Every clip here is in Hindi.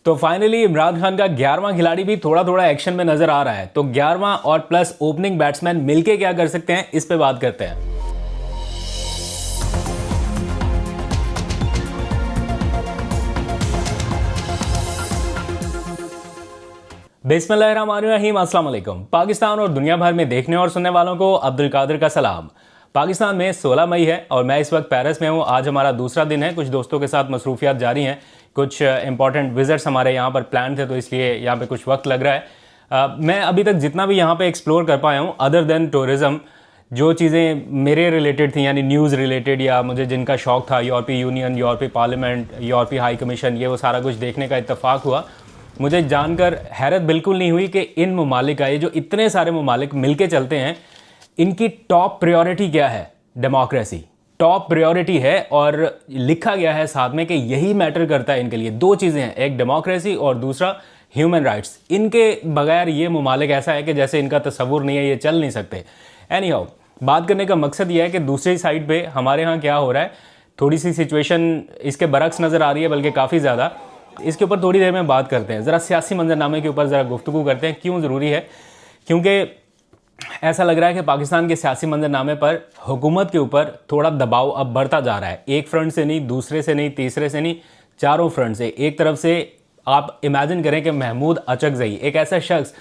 तो फाइनली इमरान खान का 11वां खिलाड़ी भी थोड़ा थोड़ा एक्शन में नजर आ रहा है। तो 11वां और प्लस ओपनिंग बैट्समैन मिलके क्या कर सकते हैं, इस पे बात करते हैं। बिस्मिल्लाहिर्रहमानिर्रहीम, अस्सलाम वालेकुम। पाकिस्तान और दुनिया भर में देखने और सुनने वालों को अब्दुल कादिर का सलाम। पाकिस्तान में 16 मई है और मैं इस वक्त पेरिस में हूँ। आज हमारा दूसरा दिन है। कुछ दोस्तों के साथ मसरूफियात जारी हैं, कुछ इंपॉर्टेंट विजिट्स हमारे यहाँ पर प्लान थे, तो इसलिए यहाँ पे कुछ वक्त लग रहा है। मैं अभी तक जितना भी यहाँ पे एक्सप्लोर कर पाया हूँ, अदर देन टूरिज़्म, जो चीज़ें मेरे रिलेटेड थी, यानी न्यूज़ रिलेटेड या मुझे जिनका शौक़ था, यूरोपीय यूनियन, यूरोपीय पार्लियामेंट, यूरोपीय हाई कमीशन, ये वो सारा कुछ देखने का इत्तेफाक हुआ। मुझे जानकर हैरत बिल्कुल नहीं हुई कि इन ममालिक का, ये जो इतने सारे ममालिक मिलके चलते हैं, इनकी टॉप प्रायोरिटी क्या है? डेमोक्रेसी टॉप प्रायोरिटी है। और लिखा गया है साथ में कि यही मैटर करता है इनके लिए। दो चीज़ें हैं, एक डेमोक्रेसी और दूसरा ह्यूमन राइट्स। इनके बगैर ये ममालिक ऐसा है कि जैसे इनका तस्वुर नहीं है, ये चल नहीं सकते। एनी हाउ, बात करने का मकसद ये है कि दूसरी साइड पे हमारे यहाँ क्या हो रहा है, थोड़ी सी सिचुएशन इसके बरक्स नज़र आ रही है, बल्कि काफ़ी ज़्यादा। इसके ऊपर थोड़ी देर में बात करते हैं। ज़रा सियासी मंजरनामे के ऊपर ज़रा गुफ्तगू करते हैं। क्यों ज़रूरी है? क्योंकि ऐसा लग रहा है कि पाकिस्तान के सियासी मंजरनामे पर हुकूमत के ऊपर थोड़ा दबाव अब बढ़ता जा रहा है। एक फ्रंट से नहीं, दूसरे से नहीं, तीसरे से नहीं, चारों फ्रंट से। एक तरफ से आप इमेजिन करें कि महमूद अचकज़ई, एक ऐसा शख्स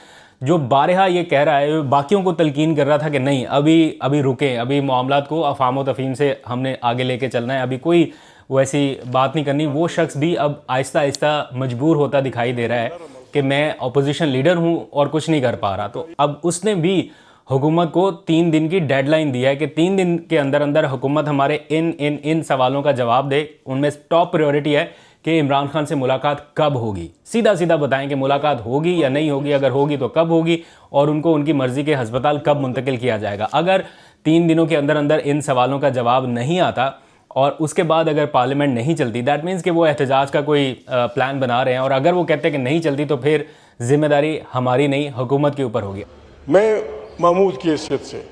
जो बारहा ये कह रहा है, बाकियों को तलकीन कर रहा था कि नहीं, अभी रुकें, अभी मामलात को अफाम व तफहीम से हमने आगे लेके चलना है, अभी कोई वैसी बात नहीं करनी। वो शख्स भी अब आहिस्ता आहिस्ता मजबूर होता दिखाई दे रहा है कि मैं अपोजिशन लीडर हूँ और कुछ नहीं कर पा रहा। तो अब उसने भी हुकूमत को 3 दिन की डेडलाइन दी है कि 3 दिन के अंदर अंदर हुकूमत हमारे इन सवालों का जवाब दे। उनमें टॉप प्रायोरिटी है कि इमरान खान से मुलाकात कब होगी। सीधा सीधा बताएं कि मुलाकात होगी या नहीं होगी, अगर होगी तो कब होगी, और उनको उनकी मर्ज़ी के हस्पताल कब मुंतकिल किया जाएगा। अगर 3 दिनों के अंदर अंदर इन सवालों का जवाब नहीं आता और उसके बाद अगर पार्लियामेंट नहीं चलती, दैट मीन्स कि वो एहतजाज का कोई प्लान बना रहे हैं। और अगर वो कहते हैं कि नहीं चलती, तो फिर जिम्मेदारी हमारी नहीं, हुकूमत के ऊपर होगी। मैं महमूद की हैसियत से,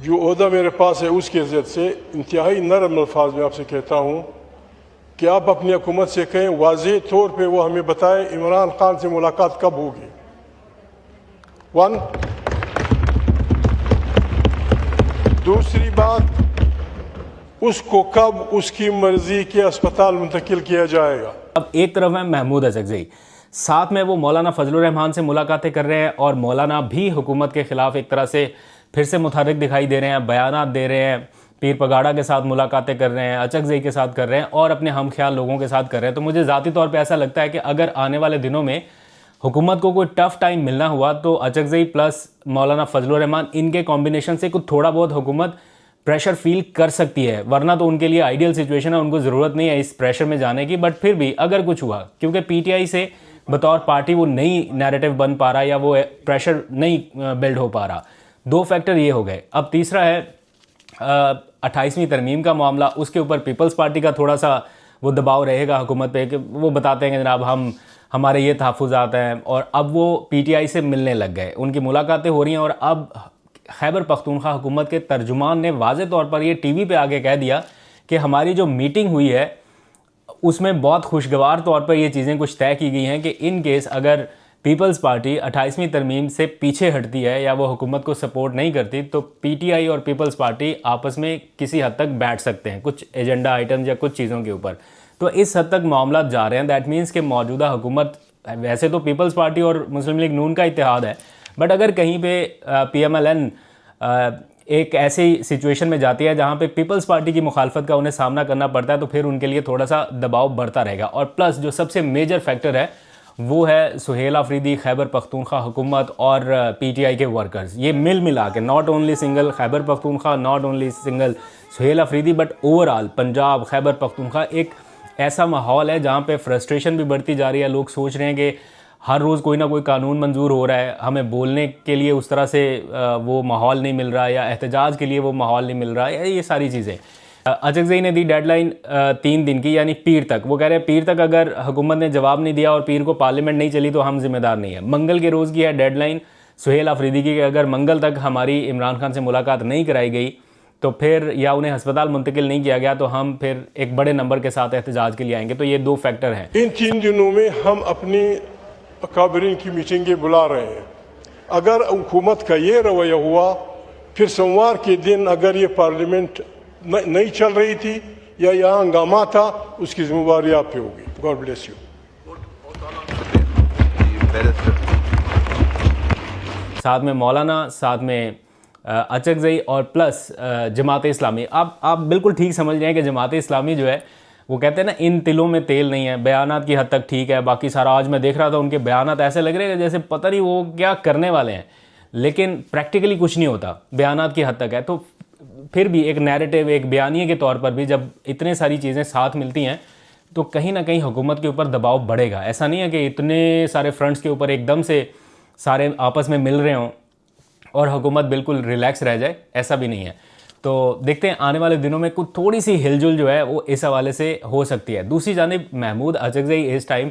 जो ओहदा मेरे पास है उसकी हैसियत से, इंतहाई नरम अल्फाज में आपसे कहता हूँ कि आप अपनी हुकूमत से कहें, वाज़ेह तौर पे वो हमें बताए इमरान खान से मुलाकात कब होगी। 1। दूसरी बात, उसको कब उसकी मर्जी के अस्पताल मुंतकिल किया जाएगा। अब एक तरफ है महमूद अचकज़ई, साथ में वो मौलाना फजलुर रहमान से मुलाकातें कर रहे हैं, और मौलाना भी हुकूमत के ख़िलाफ़ एक तरह से फिर से मुतहर्रिक दिखाई दे रहे हैं, बयानात दे रहे हैं, पीर पगाड़ा के साथ मुलाकातें कर रहे हैं, अचकज़ई के साथ कर रहे हैं, और अपने हम ख्याल लोगों के साथ कर रहे हैं। तो मुझे ज़ाती तौर पर ऐसा लगता है कि अगर आने वाले दिनों में हुकूमत को कोई टफ़ टाइम मिलना हुआ, तो अचकज़ई प्लस मौलाना फजलुर रहमान, इनके कॉम्बिनेशन से कुछ थोड़ा बहुत हुकूमत प्रेशर फील कर सकती है। वरना तो उनके लिए आइडियल सिचुएशन है, उनको ज़रूरत नहीं है इस प्रेशर में जाने की। बट फिर भी अगर कुछ हुआ, क्योंकि पीटीआई से बतौर पार्टी वो नई नैरेटिव बन पा रहा, या वो प्रेशर नहीं बिल्ड हो पा रहा। 2 फैक्टर ये हो गए। अब तीसरा है 28वीं तरमीम का मामला। उसके ऊपर पीपल्स पार्टी का थोड़ा सा वो दबाव रहेगा हुकूमत पे कि वो बताते हैं कि जनाब हमारे ये तहफ़्फ़ुज़ात हैं। और अब वो पीटीआई से मिलने लग गए, उनकी मुलाकातें हो रही हैं। और अब खैबर पख्तूनख्वा हुकूमत के तर्जुमान ने वाज़े तौर पर ये टीवी पे आके कह दिया कि हमारी जो मीटिंग हुई है उसमें बहुत खुशगवार तौर पर ये चीज़ें कुछ तय की गई हैं कि इन केस अगर पीपल्स पार्टी 28वीं तरमीम से पीछे हटती है या वो हुकूमत को सपोर्ट नहीं करती, तो पीटीआई और पीपल्स पार्टी आपस में किसी हद तक बैठ सकते हैं कुछ एजेंडा आइटम्स या कुछ चीज़ों के ऊपर। तो इस हद तक मामला जा रहे हैं। दैट मीन्स कि मौजूदा हुकूमत, वैसे तो पीपल्स पार्टी और मुस्लिम लीग नून का इत्तेहाद है, बट अगर कहीं पे PMLN एक ऐसी सिचुएशन में जाती है जहाँ पे पीपल्स पार्टी की मुखालफत का उन्हें सामना करना पड़ता है, तो फिर उनके लिए थोड़ा सा दबाव बढ़ता रहेगा। और प्लस जो सबसे मेजर फैक्टर है वो है सुहेल अफरीदी, खैबर पख्तूनख्वा हुकूमत और पीटीआई के वर्कर्स। ये मिला के, not only single Khyber Pakhtunkhwa, not only single Sohail Afridi, but overall Punjab, Khyber Pakhtunkhwa एक ऐसा माहौल है जहाँ पे फ्रस्ट्रेशन भी बढ़ती जा रही है। लोग सोच रहे हैं कि हर रोज़ कोई ना कोई कानून मंजूर हो रहा है, हमें बोलने के लिए उस तरह से वो माहौल नहीं मिल रहा, या एहतजाज के लिए वो माहौल नहीं मिल रहा है, ये सारी चीज़ें। अचकज़ई ने दी डेडलाइन 3 दिन की, यानी पीर तक। वो कह रहे हैं पीर तक अगर हुकूमत ने जवाब नहीं दिया और पीर को पार्लियामेंट नहीं चली तो हम जिम्मेदार नहीं है। मंगल के रोज़ की है डेडलाइन सुहेल अफरीदी की कि अगर मंगल तक हमारी इमरान खान से मुलाकात नहीं कराई गई तो फिर या उन्हें अस्पताल मुंतकिल नहीं किया गया तो हम फिर एक बड़े नंबर के साथ एहतजाज के लिए आएंगे। तो ये 2 फैक्टर हैं। इन 3 दिनों में हम अपनी अकाबरीन की मीटिंगें बुला रहे हैं। अगर हुकूमत का ये रवैया हुआ, फिर सोमवार के दिन अगर ये पार्लियामेंट नहीं चल रही थी या यहाँ हंगामा था, उसकी जिम्मेवारी आप पे होगी। God bless you. साथ में मौलाना, साथ में अचकज़ई और प्लस जमात इस्लामी। आप बिल्कुल ठीक समझ रहे हैं कि जमात इस्लामी जो है वो कहते हैं ना, इन तिलों में तेल नहीं है। बयानात की हद तक ठीक है, बाकी सारा आज मैं देख रहा था उनके बयानात ऐसे लग रहे हैं जैसे पता नहीं वो क्या करने वाले हैं, लेकिन प्रैक्टिकली कुछ नहीं होता, बयानात की हद तक है। तो फिर भी एक नैरेटिव, एक बयानिए के तौर पर भी जब इतने सारी चीज़ें साथ मिलती हैं तो कहीं ना कहीं हुकूमत के ऊपर दबाव बढ़ेगा। ऐसा नहीं है कि इतने सारे फ्रंट्स के ऊपर एकदम से सारे आपस में मिल रहे हों और हुकूमत बिल्कुल रिलैक्स रह जाए, ऐसा भी नहीं है। तो देखते हैं आने वाले दिनों में कुछ थोड़ी सी हिलजुल जो है वो इस हवाले से हो सकती है। दूसरी जानिब महमूद अचकज़ई इस टाइम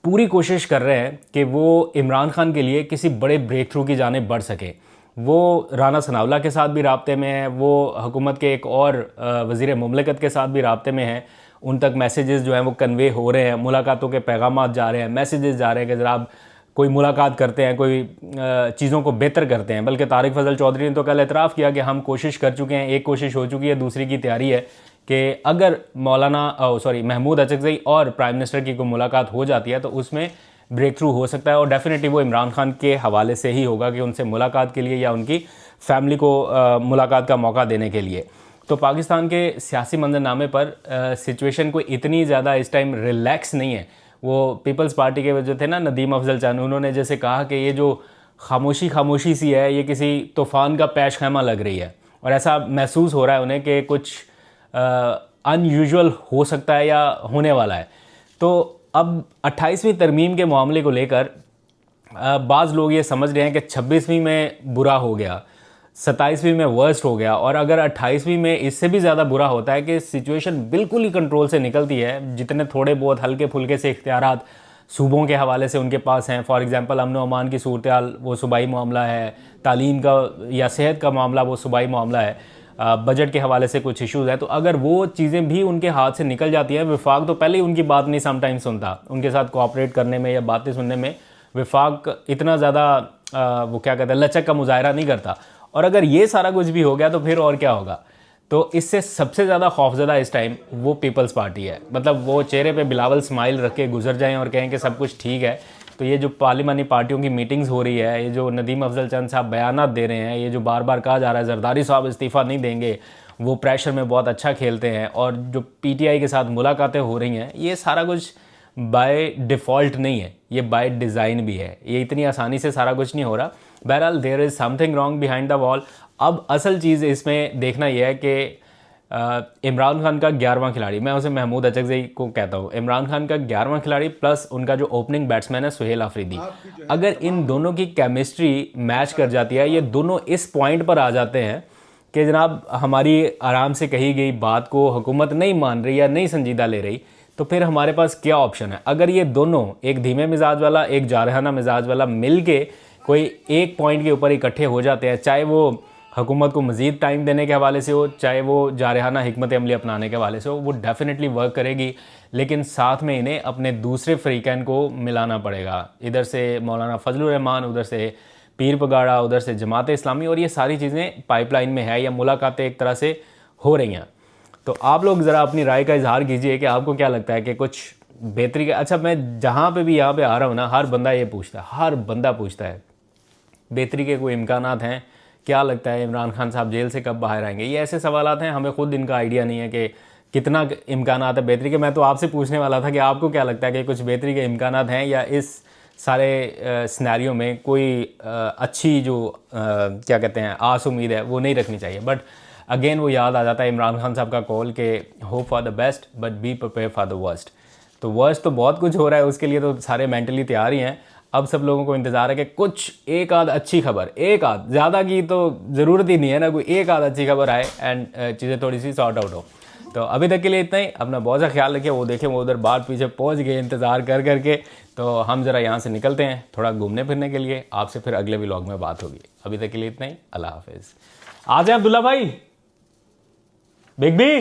पूरी कोशिश कर रहे हैं कि वो इमरान खान के लिए किसी बड़े ब्रेक थ्रू की जानिब बढ़ सके। वो राना सनाउल्लाह के साथ भी राब्ते में है, वो हुकूमत के एक और वज़ीर मुमलिकत के साथ भी राब्ते में है। उन तक मैसेजेस जो हैं वो कन्वे हो रहे हैं, मुलाकातों के पैगामात जा रहे हैं, मैसेजेस जा रहे हैं कि जनाब कोई मुलाकात करते हैं, कोई चीज़ों को बेहतर करते हैं। बल्कि तारिक फजल चौधरी ने तो कल एतराफ़ किया कि हम कोशिश कर चुके हैं, एक कोशिश हो चुकी है, दूसरी की तैयारी है कि अगर महमूद अचकज़ई और प्राइम मिनिस्टर की कोई मुलाकात हो जाती है तो उसमें ब्रेक थ्रू हो सकता है। और डेफिनेटली वो इमरान खान के हवाले से ही होगा कि उनसे मुलाकात के लिए या उनकी फैमिली को मुलाकात का मौका देने के लिए। तो पाकिस्तान के सियासी मंजरनामे पर सिचुएशन कोई इतनी ज़्यादा इस टाइम रिलैक्स नहीं है। वो पीपल्स पार्टी के जो थे ना, नदीम अफजल चान, उन्होंने जैसे कहा कि ये जो खामोशी सी है ये किसी तूफ़ान का पेश खैमा लग रही है, और ऐसा महसूस हो रहा है उन्हें कि कुछ अनयूजुअल हो सकता है या होने वाला है। तो अब 28वीं तरमीम के मामले को लेकर बाज़ लोग ये समझ रहे हैं कि 26वीं में बुरा हो गया, 27वीं में वर्स्ट हो गया, और अगर 28वीं में इससे भी ज़्यादा बुरा होता है कि सिचुएशन बिल्कुल ही कंट्रोल से निकलती है, जितने थोड़े बहुत हल्के फुल्के से इख्तियारात सूबों के हवाले से उनके पास हैं। फॉर एग्जांपल अमन व अमान की सूरत हाल वो सूबाई मामला है, तालीम का या सेहत का मामला वो सूबाई मामला है, बजट के हवाले से कुछ इश्यूज़ हैं। तो अगर वो चीज़ें भी उनके हाथ से निकल जाती हैं, विफाक तो पहले ही उनकी बात नहीं समटाइम सुनता, उनके साथ कोऑपरेट करने में या बातें सुनने में विफाक इतना ज़्यादा वो क्या कहते हैं, लचक का मुजाहरा नहीं करता। और अगर ये सारा कुछ भी हो गया तो फिर और क्या होगा। तो इससे सबसे ज़्यादा खौफजदा इस टाइम वो पीपल्स पार्टी है। मतलब वो चेहरे पे बिलावल स्माइल रख के गुजर जाएं और कहें कि सब कुछ ठीक है। तो ये जो पार्लिमानी पार्टियों की मीटिंग्स हो रही है, ये जो नदीम अफजल चंद साहब बयानात दे रहे हैं, ये जो बार बार कहा जा रहा है जरदारी साहब इस्तीफ़ा नहीं देंगे, वो प्रेशर में बहुत अच्छा खेलते हैं, और जो PTI के साथ मुलाकातें हो रही हैं, ये सारा कुछ बाय डिफ़ॉल्ट नहीं है, ये बाय डिज़ाइन भी है। ये इतनी आसानी से सारा कुछ नहीं हो रहा। बहरहाल there is something wrong behind the wall. अब असल चीज़ इसमें देखना यह है कि इमरान खान का 11वां खिलाड़ी, मैं उसे महमूद अचकज़ई को कहता हूँ, इमरान खान का 11वां खिलाड़ी प्लस उनका जो ओपनिंग बैट्समैन है सुहेल आफरीदी, अगर इन दोनों की केमिस्ट्री मैच कर जाती है, ये दोनों इस पॉइंट पर आ जाते हैं कि जनाब हमारी आराम से कही गई बात को हुकूमत नहीं मान रही या नहीं संजीदा ले रही, तो फिर हमारे पास क्या ऑप्शन है। अगर ये दोनों, एक धीमे मिजाज वाला एक जारहाना मिजाज वाला, मिल के कोई एक पॉइंट के ऊपर इकट्ठे हो जाते हैं, चाहे वो हुकूमत को मज़ीद टाइम देने के हवाले से हो, चाहे वो जारहाना हिकमत अमली अपनाने के हवाले से हो, वो डेफिनेटली वर्क करेगी। लेकिन साथ में इन्हें अपने दूसरे फ्रीकैन को मिलाना पड़ेगा। इधर से मौलाना फजलुर रहमान, उधर से पीर पगाड़ा, उधर से जमात इस्लामी, और ये सारी चीज़ें पाइपलाइन में है या मुलाकातें एक तरह से हो रही हैं। तो आप लोग ज़रा अपनी राय का इजहार कीजिए कि आपको क्या लगता है कि कुछ बेहतरी का। अच्छा, मैं जहाँ पे भी यहाँ पे आ रहा हूँ ना, हर बंदा ये पूछता है, हर बंदा पूछता है बेहतरी के कोई इम्कानात हैं, क्या लगता है इमरान खान साहब जेल से कब बाहर आएंगे। ये ऐसे सवालात हैं, हमें खुद इनका आइडिया नहीं है कि कितना इम्कानात है बेहतरी के। मैं तो आपसे पूछने वाला था कि आपको क्या लगता है कि कुछ बेहतरी के इम्कानात हैं, या इस सारे सिनेरियो में कोई अच्छी जो क्या कहते हैं आस उम्मीद है वो नहीं रखनी चाहिए। बट अगेन वो याद आ जाता है इमरान खान साहब का कॉल के hope for the best but be prepare for the worst. तो वर्स्ट तो बहुत कुछ हो रहा है, उसके लिए तो सारे मेंटली तैयार ही हैं। अब सब लोगों को इंतज़ार है कि कुछ एक आध अच्छी खबर, एक आध, ज़्यादा की तो ज़रूरत ही नहीं है ना, कोई एक आध अच्छी खबर आए एंड चीज़ें थोड़ी सी सॉर्ट आउट हो। तो अभी तक के लिए इतना ही। अपना बहुत सा ख्याल रखिए। वो देखें वो उधर बाहर पीछे पहुंच गए इंतज़ार कर करके। तो हम ज़रा यहाँ से निकलते हैं थोड़ा घूमने फिरने के लिए। आपसे फिर अगले व्लॉग में बात होगी। अभी तक के लिए इतना ही। अल्लाह हाफिज़। आ जाए अब्दुल्ला भाई। Big B.